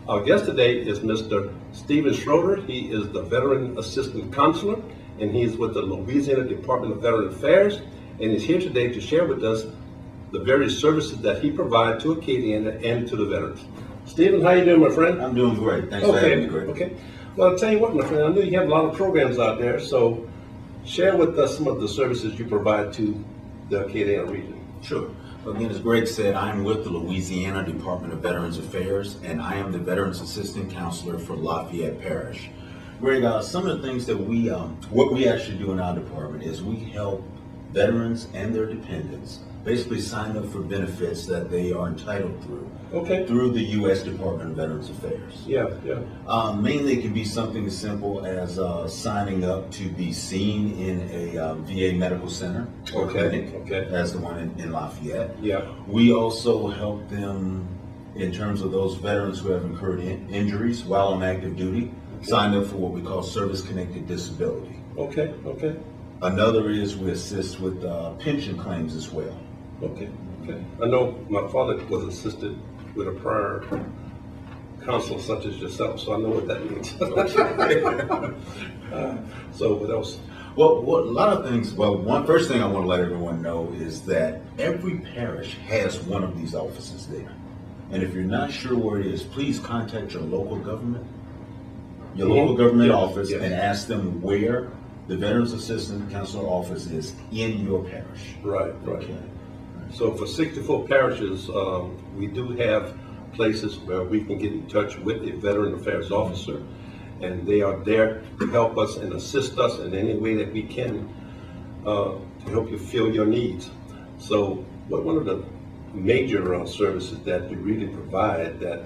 Our guest today is Mr. Stephen Strowder. He is the Veteran Assistant Counselor, and he is with the Louisiana Department of Veteran Affairs, and he's here today to share with us the various services that he provides to Acadiana and to the veterans. Stephen, how you doing, my friend? I'm doing great. Thanks for having me, Greg. Okay. Well, I'll tell you what, my friend, I know you have a lot of programs out there, so share with us some of the services you provide to the Acadiana region. Sure. Again, as Greg said, I'm with the Louisiana Department of Veterans Affairs, and I am the Veterans Assistant Counselor for Lafayette Parish. Greg, some of the things that what we actually do in our department is we help veterans and their dependents basically sign up for benefits that they are entitled through the U.S. Department of Veterans Affairs. Yeah. Mainly it can be something as simple as signing up to be seen in a VA medical center or clinic, as the one in Lafayette. Yeah. We also help them in terms of those veterans who have incurred injuries while on active duty, sign up for what we call service-connected disability. Okay. Another is we assist with pension claims as well. Okay. I know my father was assisted with a prior counsel such as yourself, so I know what that means. So what else? Well, a lot of things. Well, first thing I want to let everyone know is that every parish has one of these offices there. And if you're not sure where it is, please contact your local government, office, and ask them where the Veterans Assistant Counselor office is in your parish. Right. Okay. So for 64 parishes, we do have places where we can get in touch with a Veteran Affairs officer, and they are there to help us and assist us in any way that we can to help you fill your needs. So one of the major services that you really provide that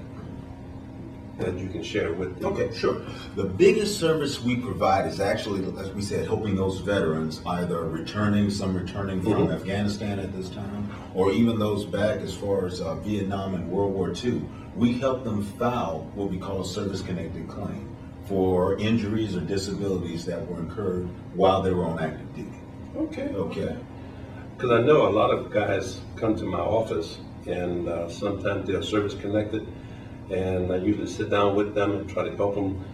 you can share with them? Okay, sure. The biggest service we provide is actually, as we said, helping those veterans, either returning from Afghanistan at this time, or even those back as far as Vietnam and World War II. We help them file what we call a service-connected claim for injuries or disabilities that were incurred while they were on active duty. Okay. Because I know a lot of guys come to my office, and sometimes they're service-connected, and I usually sit down with them and try to help them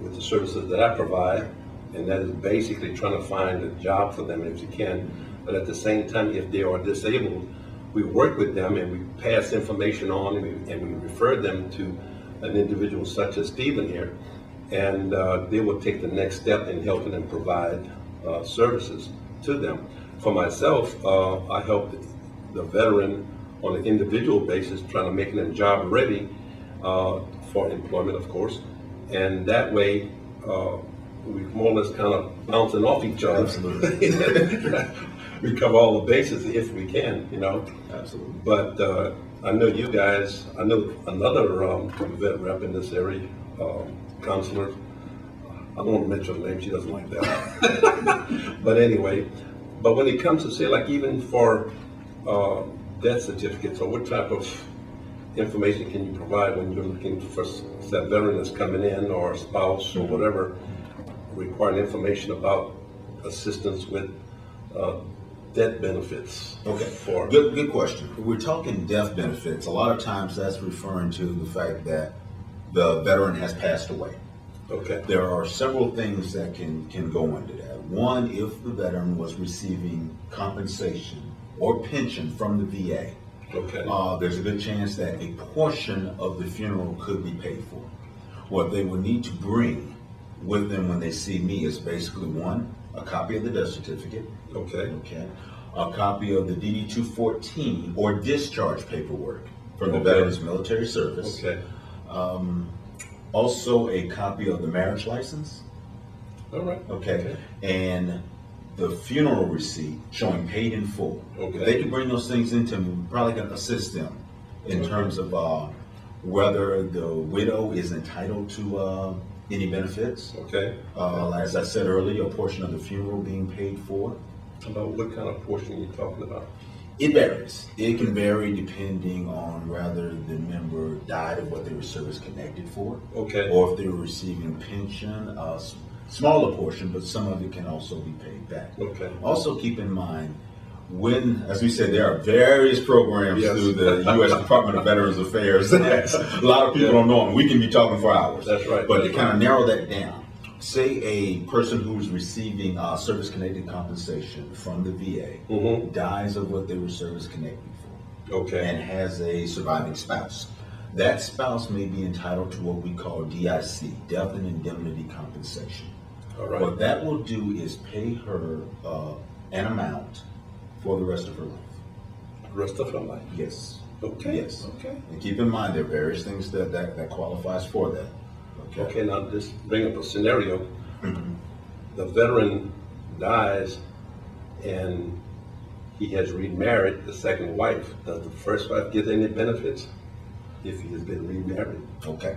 with the services that I provide, and that is basically trying to find a job for them if you can. But at the same time, if they are disabled, we work with them and we pass information on, and we refer them to an individual such as Stephen here, and they will take the next step in helping them provide services to them. For myself, I help the veteran on an individual basis, trying to make them job ready for employment, of course, and that way we more or less kind of bouncing off each other. Absolutely. We cover all the bases if we can, Absolutely. But I know you guys. I know another vet rep in this area, counselor. I don't want to mention her name. She doesn't like that. But anyway, when it comes to say, like even for death certificates, or what type of information can you provide when you're looking for that veteran that's coming in, or a spouse or whatever, requiring information about assistance with death benefits? Okay, good question. We're talking death benefits. A lot of times that's referring to the fact that the veteran has passed away. Okay. There are several things that can go into that. One, if the veteran was receiving compensation or pension from the VA, there's a good chance that a portion of the funeral could be paid for. What they will need to bring with them when they see me is basically one, a copy of the death certificate. A copy of the DD-214 or discharge paperwork from the veteran's military service. Also a copy of the marriage license. All right. And the funeral receipt showing paid in full. If they can bring those things into me, we probably can assist them in terms of whether the widow is entitled to any benefits. As I said earlier, a portion of the funeral being paid for. About what kind of portion are you talking about? It varies. It can vary depending on whether the member died of what they were service connected for, or if they were receiving pension, smaller portion, but some of it can also be paid back. Okay. Also keep in mind, As we said, there are various programs Yes. through the U.S. Department of Veterans Affairs that a lot of people don't know, and we can be talking for hours. That's right. But That's to kind of right. narrow that down, say a person who's receiving service-connected compensation from the VA Mhm. dies of what they were service-connected for Okay. and has a surviving spouse. That spouse may be entitled to what we call DIC, Death and Indemnity Compensation. All right. What that will do is pay her an amount for the rest of her life. Rest of her life. Yes. Okay. Yes. Okay. And keep in mind, there are various things that qualifies for that. Okay. Now just bring up a scenario. Mhm. The veteran dies, and he has remarried the second wife. Does the first wife get any benefits if he has been remarried? Okay.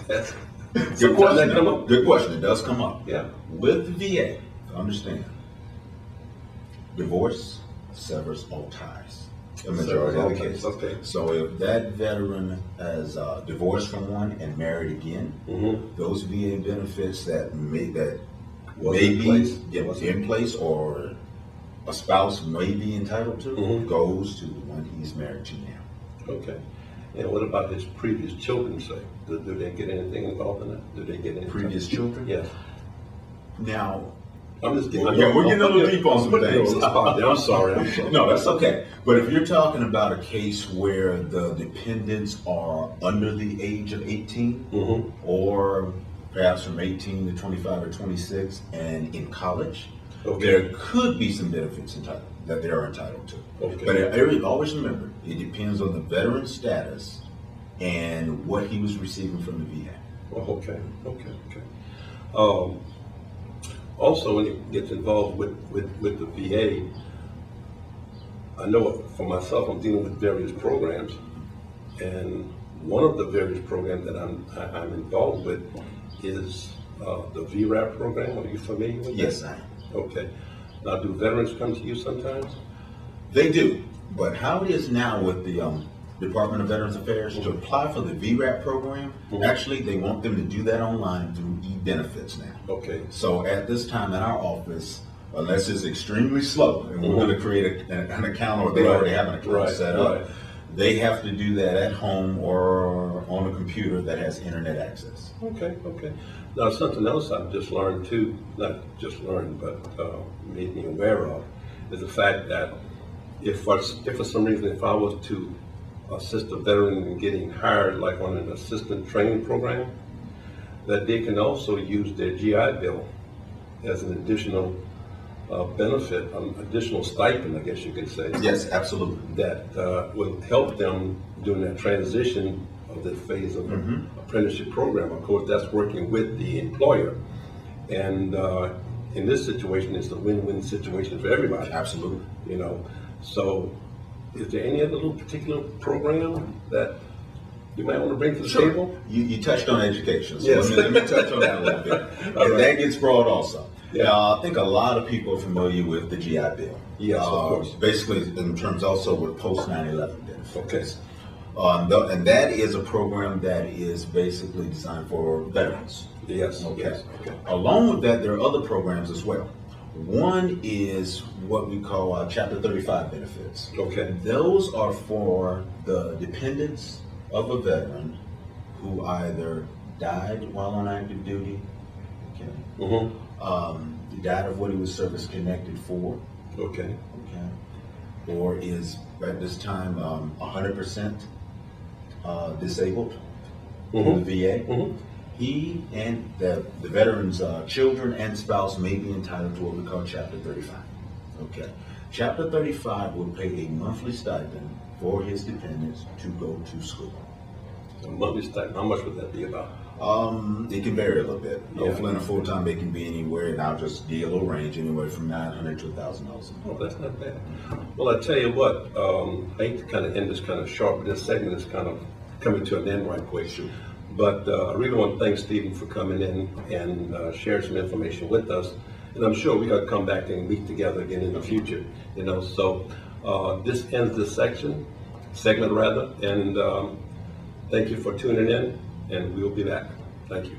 That's Good sometimes question. that come up. Good question. It does come up. Yeah. With the VA, understand, divorce severs all ties. The majority of the Okay. cases. Okay. So if that veteran has divorced from one and married again, Mm-hmm. those VA benefits that may Was in be place. in place or a spouse may be entitled to Mhm. goes to the one he's married to now. Okay. And what about his previous children, say? Do they get anything involved in that? Do they get anything? Previous children? Yes. Now, I'm just getting. we're getting a little deep on some putting you things. on the spot there. I'm sorry. I'm sorry. no, that's okay. But if you're talking about a case where the dependents are under the age of 18, Mm-hmm. or perhaps from 18 to 25 or 26 and in college, Okay. there could be some benefits that they are entitled to. Okay. But always remember, it depends on the veteran's status and what he was receiving from the VA. Well, okay. Also, when it gets involved with the VA, I know for myself, I'm dealing with various programs, and one of the various programs that I'm involved with is the VRAP program. Are you familiar with Yes, that? I am. Okay. Now, do veterans come to you sometimes? They do, but how it is now with the Department of Veterans Affairs to apply for the VRAP program, Mhm. actually they want them to do that online through e-benefits now. Okay. So at this time in our office, unless it's extremely slow and we're Mhm. going to create an account or they Right. already have an account Right. set up, Right. they have to do that at home or on a computer that has internet access. Okay. Now, something else I've just learned too, not just learned, but made me aware of, is the fact that if for some reason, if I was to assist a veteran in getting hired, like on an assistant training program, that they can also use their GI Bill as an additional benefit, an additional stipend, I guess you could say. Yes, absolutely. That will help them during that transition of the phase of Mhm. apprenticeship program. Of course, that's working with the employer. And in this situation, it's a win-win situation for everybody, Absolutely. you know. So is there any other little particular program that you might want to bring to the Sure. table? You touched on education, so Yes. let me touch on that a little bit. All And right. that gets broad also. Yeah. I think a lot of people are familiar with the GI Bill. Yes, of course. Basically, in terms also with post 9/11 benefits. Okay. And that is a program that is basically designed for veterans. Yes. Okay. Yes. Okay. Along with that, there are other programs as well. One is what we call Chapter 35 benefits. Okay. Those are for the dependents of a veteran who either died while on active duty, okay, Mm-hmm. died of what he was service connected for, Okay. okay, or is at this time 100% disabled in Mhm. the VA. Mhm. He and the veteran's children and spouse may be entitled to what we call Chapter 35. Okay. Chapter 35 will pay a monthly stipend for his dependents to go to school. A monthly stipend, how much would that be about? It can vary a little bit. Yeah. Hopefully in a full-time, they can be anywhere, and I'll just give a little range, anywhere from $900 to $1,000 a month. Oh, that's not bad. Well, I tell you what, I hate to kind of end this kind of short, but this segment is kind of coming to an end right quick. But I really want to thank Stephen for coming in and sharing some information with us. And I'm sure we're going to come back and meet together again in the future, you know. So this ends this segment rather. And thank you for tuning in, and we'll be back. Thank you.